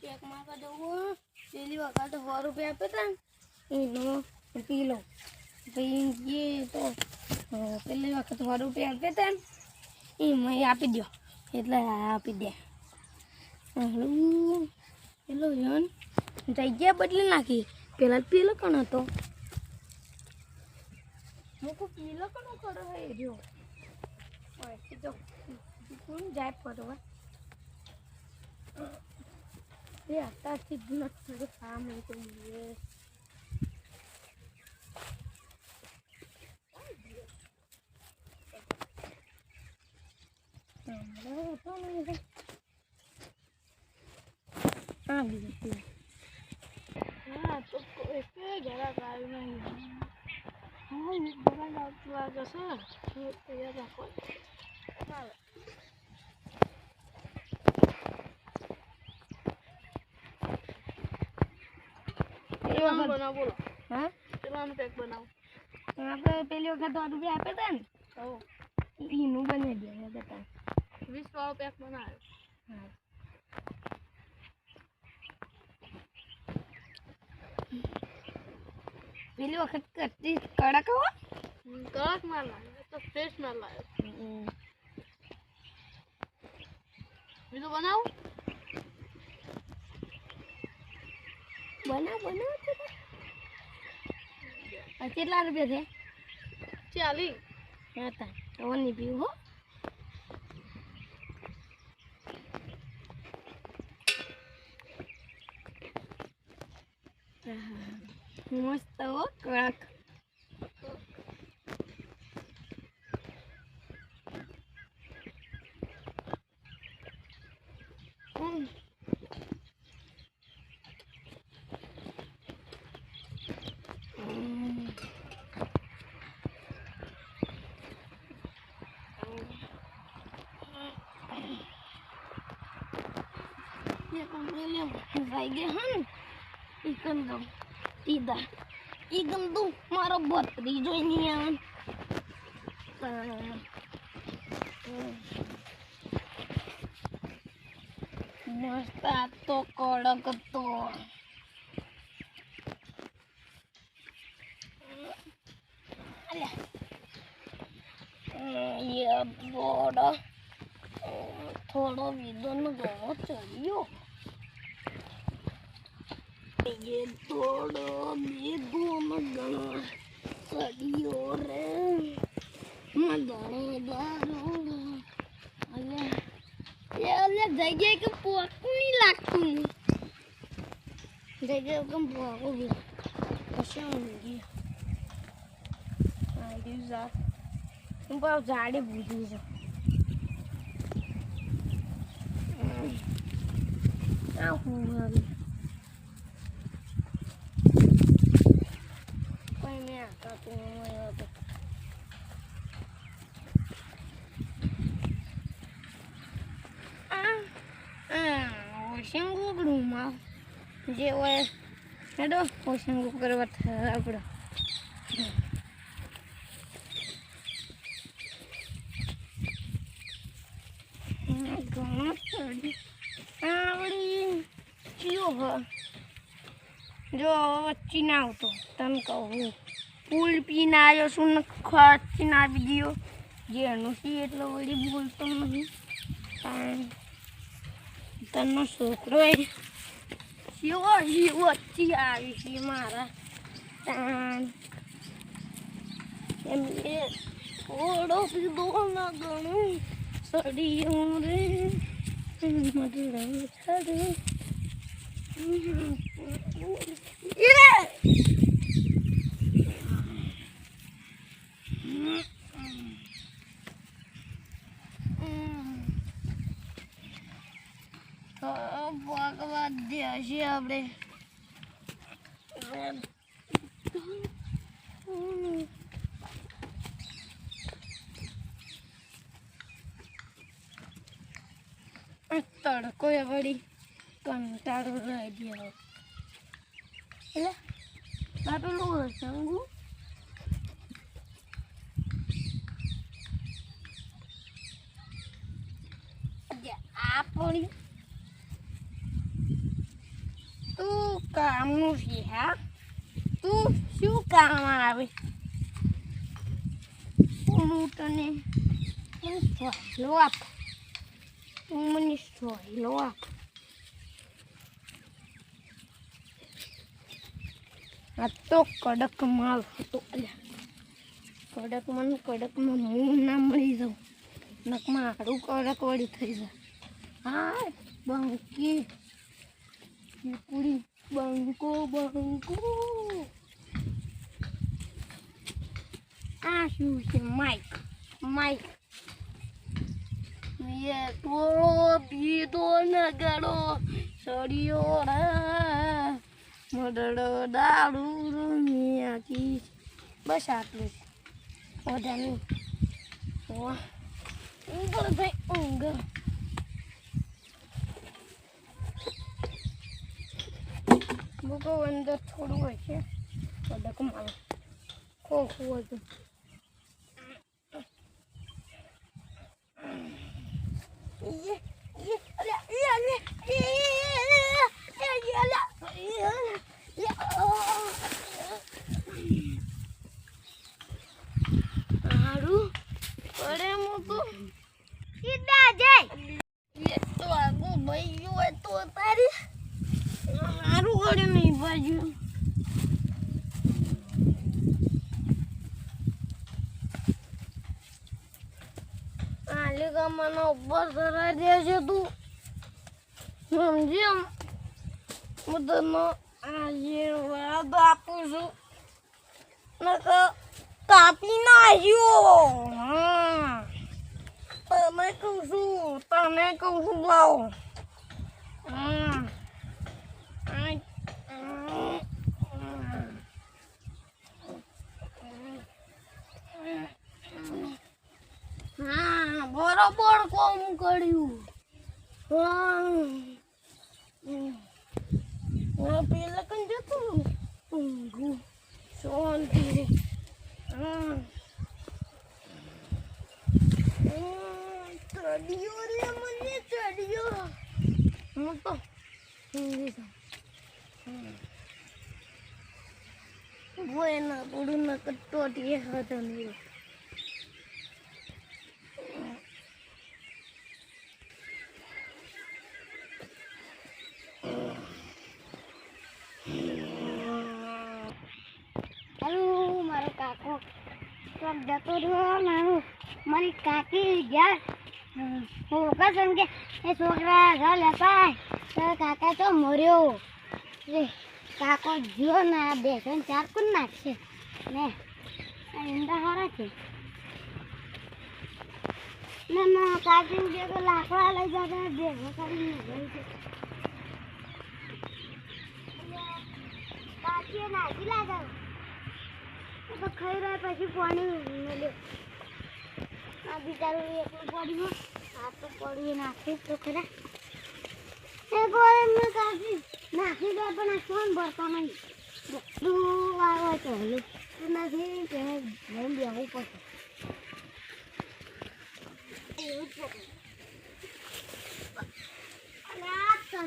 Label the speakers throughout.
Speaker 1: Pack મારવા જવું પેલી વખત 100 રૂપિયા આપ્યા હતા એનો કિલો ભાઈ એ તો પેલી વખત 100 રૂપિયા આપ્યા હતા એમાં આપી દો એટલે આપી દે પેલો જન જગ્યા બદલી નાખી પેલા પેલો કોણ હતો મુકો પેલો કોણ કરો હે જો તો કોણ જાય ફરવા ये आता कितना थोड़ा काम है तो ये हाँ तो ऐसे जरा गाय नहीं हाँ ये बड़ा डॉक्टर कैसा तो ये देखो बनाओ बोलो हाँ चलो पैक बनाओ આપણે પેલી વખત 100 રૂપિયા આપ્યા હતા ને એનું બનાવી દે બતા 20 વાળો પેક બનાવ્યો હા પેલી વખત કરતી કડક હો કડક માર લાગે તો ફ્રેશ માર લાગે બીજું બનાવ કેટલા રૂપિયા છે 40 હતા ઓની પીવું હો મસ્ત હો કડક ઈગંદુ મારો બત્રી જોઈ નહીં મસ્ત આ તો કડક તો થોડો વિદોનો ઘણો ચડ્યો ये थोड़ो बेगोनो गणो सडियो रे मदनो दारो अले जगह के पोकू नहीं लागतू जगह के पोकू भी अच्छा होगी आ ये जा तुम पर झाड़े बूझी जा आ हुआ ઓશંગુ ગ્રુમા જે હોય હેડો ઓશંગુ કરવા આપણે આવડી ચિયો હ જો વચ્ચી ના આવતો તને કહું ફૂલ પીને આવ્યો શું ને ખર્ચીને આપી દો જેનું સી એટલો વળી બોલતો નહીં તનો છોકરો શિવો વચ્ચે આવી છે મારા એમ એ થોડો પીધો ના ગણું સડિયું રે મધુર છડે ભગવાન દે છે આપણે તડકો એ વળી કંટાળો રહી ગયો એટલે આ પેલું સંગુ આ પડી કામનું છે હા તું શું કામ આવે હું તને સહેલો આપ તું મને સહેલો આપ આ તો કડક માલ હતો કડકમાં હું ના મળી જાઉં નકમાં હાડું કડક વળી થઈ જાય હા બંકી પૂરી બંકો આ શું છે માઈક એ તો બીતો નગડો સળિયો રા મડડો દારૂ રમ્યા કી બસ આટલું બધા નહીં ઊંઘ ભાઈ ઊંઘ બુકો અંદર થોડું હોય છે કડક માલ ખોખું હતું હારું પડે મોટું સીધા જાય તો આગો ભાઈ હોય તો તારી હારું પડે નહીં બાજુ મને ઉપર ધરા દે છે તું સમજી હું તને આશીર્વાદ આપું છું નકર કાપી નાખ્યો હા તને કહું છું લાવો હા બરોબર કોમ કર્યું પેલા કઈ જતું ઊંઘું શાંતિ ચડિયો રે મને ચડિયો હું તો bueno por una historia también hello મારો કાકો તો જતો રહ્યો મારી કાકી ગયા હું કસમ કે એ છોકરા ઘર લેતા તો કાકા તો મર્યો કાકો જીઓ ના બે ત્રણ ચાર કુન નાખશે ને ઈંડા હારા છે ના કાકી જે તો લાકડા લઈ જતા ભેગો કરીને ગઈ છે કાકી નાખી લાગે તો ખાઈ રહ્યા પછી પાણી મળ્યો આ બિચારું એકલું પડ્યું આ તો પડ્યું નાખી તો ખરા એક વાર એમને કાકી નાખી દે પણ કોણ ભરતા નહીં બધું આવે તો નથી કે હું બેવું પડશે એવું જ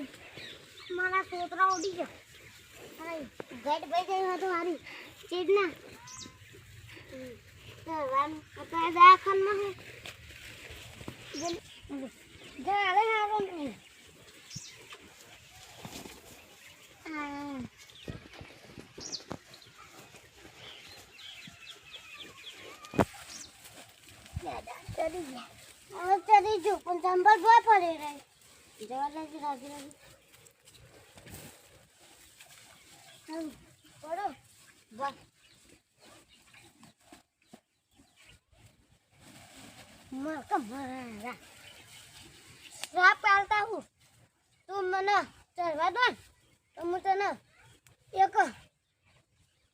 Speaker 1: મારા છોકરા ઉડી ગયો ગેટ ભાઈ ગયું હતું મારી ચીજ ના અત્યારે દવાખાનમાં નહીં ચડી જો પણ ચંબલ ભોય પડી રહી જવા લાગી રાજી પડો બસ મારા શ્રાપ પાલતા હું તું મને ચડવા દો તો હું તને એક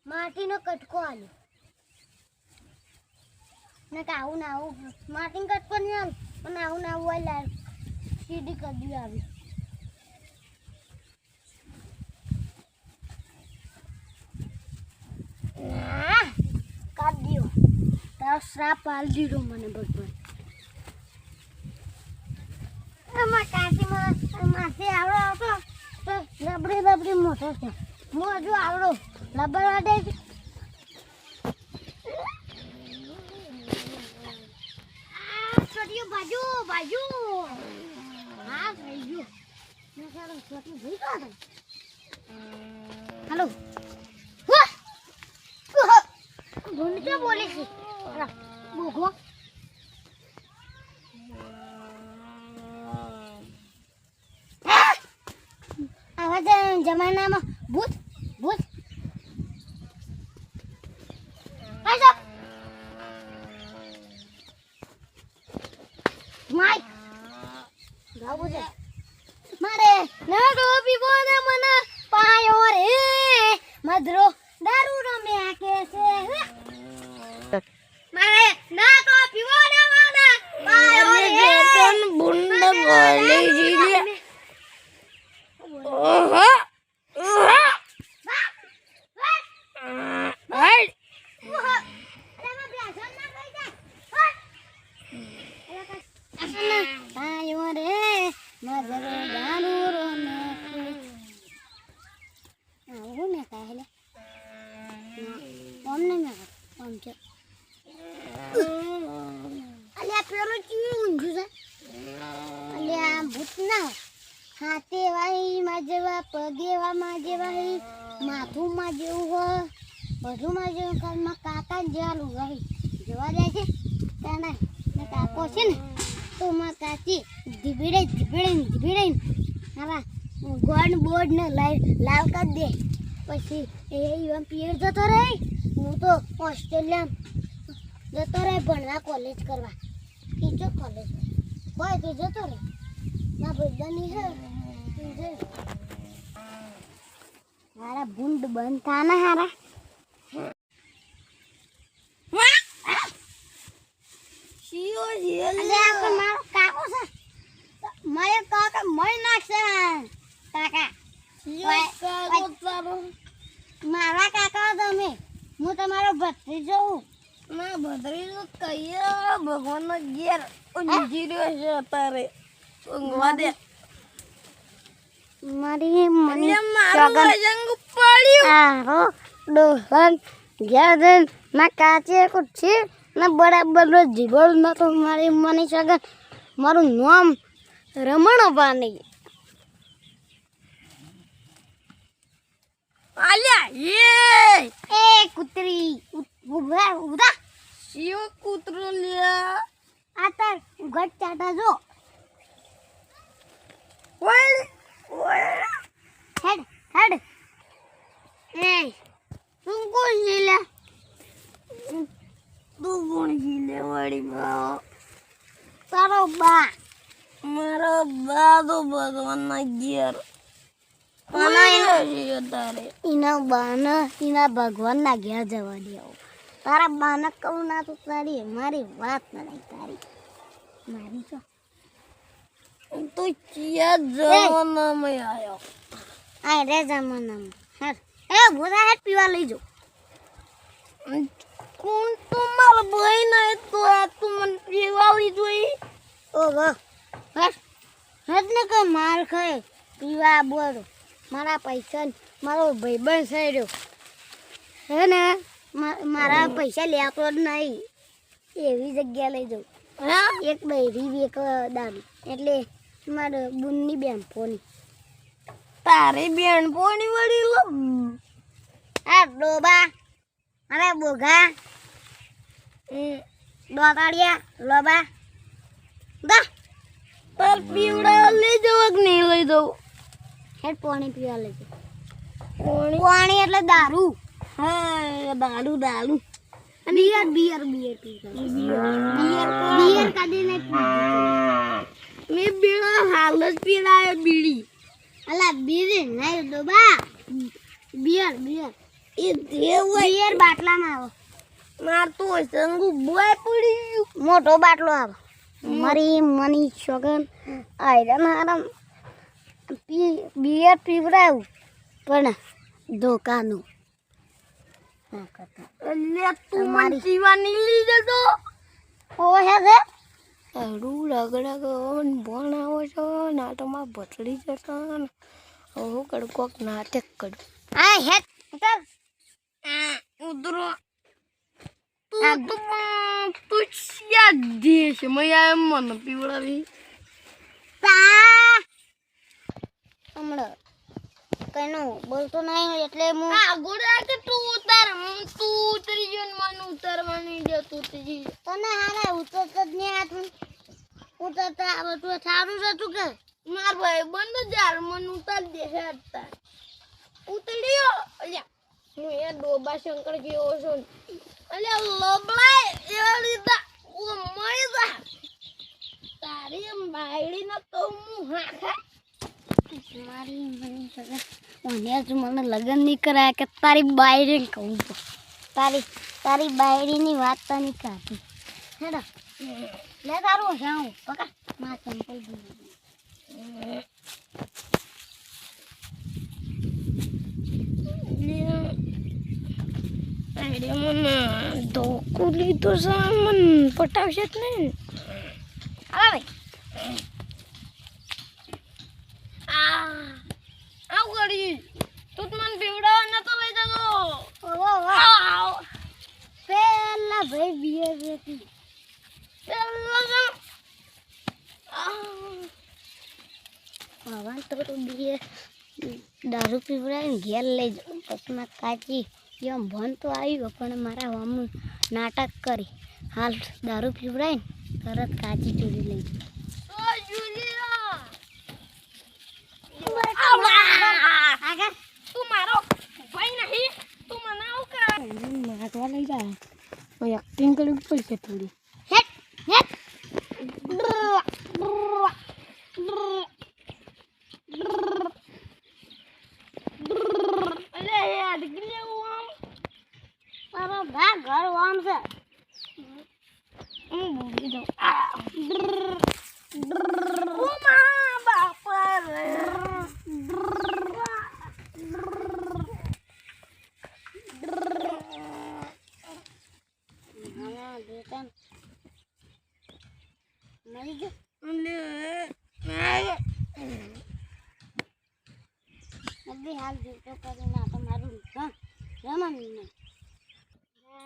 Speaker 1: માટીનો કટકો આલ્યો ને આવું ને આવું માટીનો કટકો નહીં આવ પણ આવું ને આવું લાવ સીધી કરી આવી કાઢ દો તારો શ્રાપ પાલ દીધો મને ભગવાન એમાં કાંથી માસી આવડો આવતો તો રબડી મોટો છે
Speaker 2: હું હજુ આવડો રબર વાડે છોટીઓ બાજુ બાજુ હા થઈ ગયું મેં સારું છોટી ભૂઈ કાઢો હેલો ભૂંડ ક્યાં બોલે છે બોગો આવા જમાનામાં ભૂત ભૂત આજો માઈક ગાવું છે મારે નાડો પીવો ને મને પાયો રે મધરો દારૂ રમ્યા કે છે મારે ના તો પીવો ને મને પાયો રે તન બુંડ બોલી જીલે ઓહો હાથે વાઈ માં જેવા પગે માં જેવા માથું માં જેવું હોય બધું માં જેવું કાલમાં કાકા જેવા લુગાવી જોવા જાય છે ત્યાં ને કાકો છે ને તો માં કાચી ધીબીડે હા ગોળ બોર્ડ ને લાલ કરી દે પછી એ પિયર જતો રહે હું તો ઓસ્ટ્રેલિયા જતો રહે ભણવા કોલેજ કરવા ટીચર કોલેજ હોય તો જતો રહે ના બધાની હે મારા ભૂંડ બંધ થાના હારા શિયો અલે આ મારો કાકો છે મારે કાકા મય નાખશે કાકા શિયો કાકો તારો મારા કાકા તમે હું તમારો ભત્રીજો ના ભત્રીજો કહીએ ભગવાનનો ઘેર ઊંઘી રહ્યો છે અત્યારે ઊંઘવા દે મારી મને મારું રંગ પડ્યું આહો ડોહન ગયાદન ના કાચે કુછ ના બરાબર નો જીબળ ન તો મારી મને સગન મારું નામ રમણ બાની આલ્યા એ કૂતરી ઉડા શિવ કૂતરો લ્યા આ તાર ગટ ચાટા જો હેડ એ તું કોણ જીલે તું કોણ જીલે વાળી બા તારો બા મારો બા તો ભગવાનના ઘેર એના ભગવાનના ઘેર જવા દે તારા બાને કહું ના તો તારી મારી વાત નહીં તારી મારી તો તો ક્યાં જમાનામાં આવ્યો આ રે જમાનામાં એ ભૂરા હેડ પીવા લઈ જાઓ કોણ તો મારા ભાઈ ના તો આ તું મને પીવા લઈ જોઈ ઓહો હેડ ને કઈ માર ખાય પીવા બોલો મારા પૈસા મારો ભાઈબંધ સાડ્યો હે ને મારા પૈસા લેતો જ નહીં એવી જગ્યા લઈ જાઉં હા એક બૈરી એક દારૂ એટલે મારે બુનની બેનપોની તારી બેનપોની વળી લો આ ડોબા અરે બોઘા દોતાડિયા લોબા દા તાર પીવડા લઈ જવા કે નહીં લઈ જવું હેડ પાણી પીવા લઈ જાવ પાણી એટલે દારૂ હા દારૂ બિયર કાઢી ને મેં બીડા હાલ જ પીડાયો બીડી અલા બીડી નહીં ડોબા બિયર એ બિયર બાટલામાં આવો મારતો સંગુ બોય પડી ગયું મોટો બાટલો આવો મારી મની છોગન આયરન હારમ બિયર પીવડાયું પણ ધોકાનું એટલે તું મને જીવાની લીધે તો ઓ હે રે અડું રગડગ ભણ આવો છો નાટોમાં ભટડી જશે
Speaker 1: હું કરું કોક ના હાથે જ કરું
Speaker 2: આ હેટ ઉતર
Speaker 1: ઉતરો તું ક્યાં દેશ મેં એમ મને પીવડાવી
Speaker 2: તા હમણાં કઈનું બોલતો નહીં એટલે હું
Speaker 1: ગોડા કે તું ઉતરી ગયો ને મને ઉતારવાની દે તું ઉતરી
Speaker 2: તને હારે ઉતરત જ નહીં આતું ઉતરતા આવડતું સારું છે તું કે
Speaker 1: માર ભાઈ બંધ જાર મને ઉતાર દે હેડતા ઉતર્યો અલ્યા હું એ ડોબા શંકર જેવો છું અલ્યા લબડાય એવા લીધા ઓ મયદા તારી બાયડી ન કહું હું હા ખા
Speaker 2: મારી મને સગા ઓને જ મને લગન નહીં કરાય કે તારી બાયડીને કહું તો તારી બાયડીની વાત તો નહીં કાઢી હેડો લે તારું જાઉં પકા માં ચંપલ
Speaker 1: મને ધોકું લીધું છે મને પટાવશે જ નહીં
Speaker 2: આવે
Speaker 1: આવ કરી તું મને પીવડાવવા નતો લઈ જતો
Speaker 2: પેલા ભાઈ બિયર હતી તો બિયર દારૂ પીવડાવીને ઘેર લઈ જાઉં પછી મેં કાચી એમ ભન તો આવ્યો પણ મારા વામનું નાટક કરી હાલ દારૂ પીવડાવીને તરત કાચી ચોરી લઈ
Speaker 1: તું મારો ભાઈ નહીં તું મને આવું કર મારવા લઈ જાય એક્ટિંગ કરવી પડશે થોડી
Speaker 2: હેટ હેટ
Speaker 1: અલે યાર ગિલે આમ
Speaker 2: મારો ભા ઘર વામ છે
Speaker 1: હું બોલી દઉં ઓ મા બાપા રે
Speaker 2: મરી ગયો નબી હાલ જીવતો કરી ના તમારું રમણ નહીં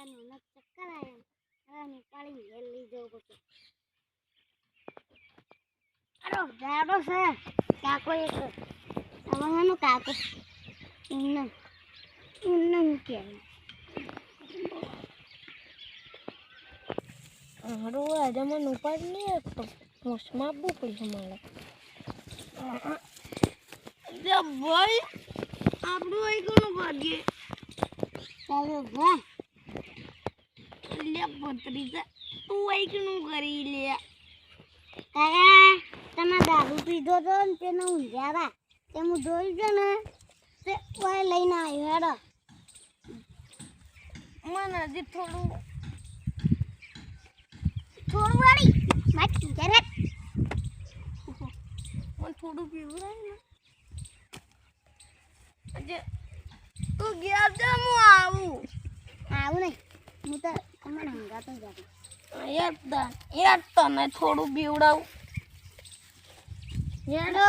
Speaker 2: મને ચક્કર આવ્યા નીકાળી ઘેર લઈ જવું પડશે અરે જાડો છે કાકો એક આવવાનું કાકો એમને હું કહેવાય
Speaker 1: હારું આજે મને ઉપાડ નહીં આપતો મોસમાં આપવું પડશે મારે ભાઈ આપણું અહીં કોનું ભાગ્ય
Speaker 2: ચાલો ભાઈ
Speaker 1: લે ભત્રીજા તું અહીં કોનું કરી લે
Speaker 2: કાકા તમે દારૂ પીધો તો ને તેને ઊંઝારા તે હું જોયું છે ને તે કોઈ લઈને આવ્યો હેડો
Speaker 1: મને હજી થોડું
Speaker 2: વાળી બાકી જરા
Speaker 1: મને થોડું પીવડાય ને આજે તું ગયા છે હું આવું
Speaker 2: નહીં હું તો તમારે હંગાતો જ
Speaker 1: યાર તને થોડું પીવડાવું
Speaker 2: હેડો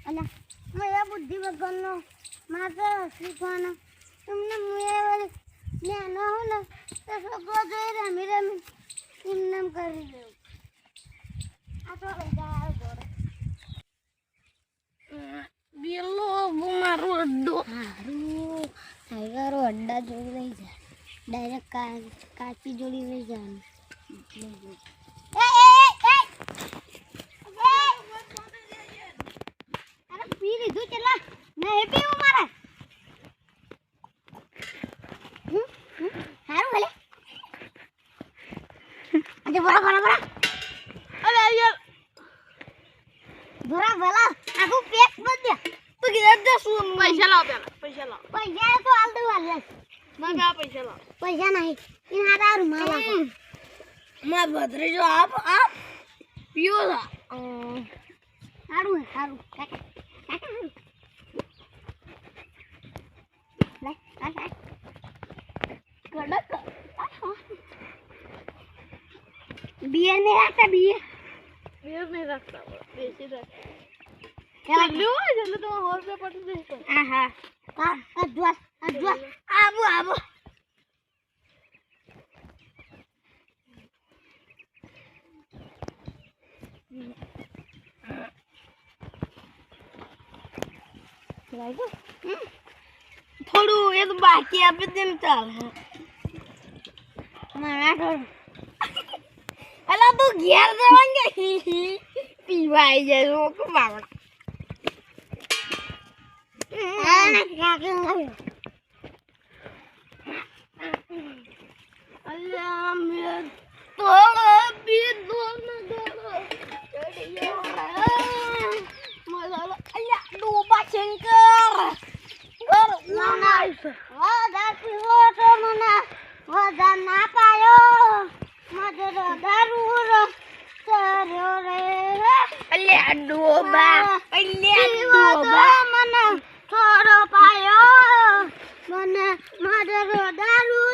Speaker 2: અલા મેં બુદ્ધિ વગરનો મારે શીખવાનો તમને નાનો હું ને તો છોકરો જોઈ રમી એમને કરી દઉં આ તો લઈ જાય જોડે
Speaker 1: બેલો મારો અડ્ડો
Speaker 2: સારું ટાઈગરો અડ્ડા જોડી લઈ જાય ડાયરેક્ટ કાચી જોડી લઈ જવાનું અરે પી લીધું ચલા નહીં પીવું મારે સારું ભલે આજે બોલા અરે યાર ભરા ભલા આખું પેક બધ
Speaker 1: તું કીધું દે શું પૈસા લાવ પેલા
Speaker 2: પૈસા તો હાલ દઉં હાલ
Speaker 1: મારા પૈસા લાવ
Speaker 2: પૈસા નહીં એ હારા રૂમાલ આપો
Speaker 1: મારા ભત્રીજો આપ પીવો લા
Speaker 2: સારું કાકા લે
Speaker 1: કડક
Speaker 2: બિયર નહીં રાખતા બિયર
Speaker 1: નહીં રાખતા બેસી રાખ
Speaker 2: પેલું હોય છે એટલે તો 100 રૂપિયા પડી જશે.
Speaker 1: હા
Speaker 2: આબુ આબુ
Speaker 1: થોડું એ તો બાકી આપી દે ને ચાલ.
Speaker 2: મારા તો
Speaker 1: અલા તું ઘેર જવાંગે પીવા આવી જાય લોકો બાવડા. અલ્યા મેં થોડો પીધો ને અલ્યા ડૂબા શંકર
Speaker 2: ના પાયો મધરો દારૂ ચર્યો રે
Speaker 1: અલ્યા ડોબા
Speaker 2: મને થોડો પાયો મને મધરો દારૂ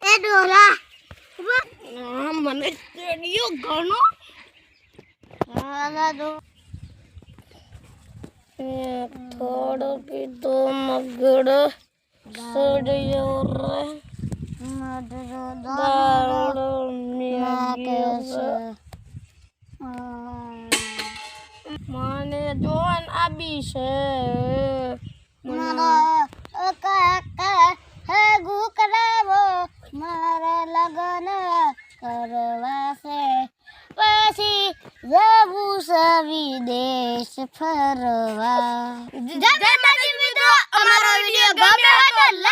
Speaker 2: એ ડોલા
Speaker 1: મને ચડ્યો ઘણો થોડો પીધો મગડો સડ્યો રે
Speaker 2: મધરો
Speaker 1: દાડો મને જોન આબી છે
Speaker 2: હગુ કરાવો મારા લગન કરવા છે પછી જવું છે વિદેશ ફરવા. અમારો વિડીયો ગમ્યો હોય તો